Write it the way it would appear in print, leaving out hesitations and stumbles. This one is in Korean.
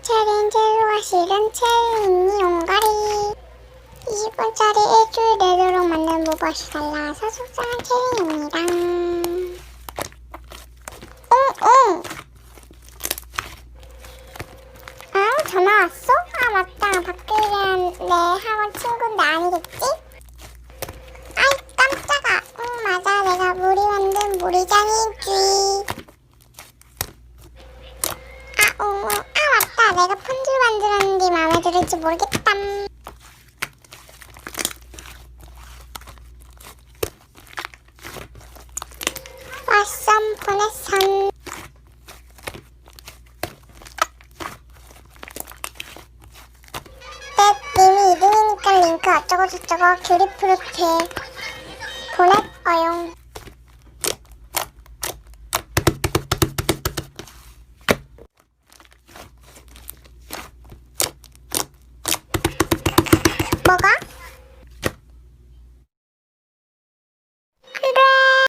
챌린지로 실은 챌린지 용가리 20분짜리 일주일 내도록 만든 무엇이 달라서 속상한 챌린지입니다. 응. 전화 왔어? 아 맞다, 박규리란 내 학원 친구인데 아니겠지? 아이 깜짝아. 응 맞아, 내가 물이 만든 물이장이지. 맞다, 내가 편지를 만들었는데 마음에 들을지 모르겠다. 왓썸 보냈선. 님이 2등이니까 링크 어쩌고저쩌고 규리 프로필 보냈어용.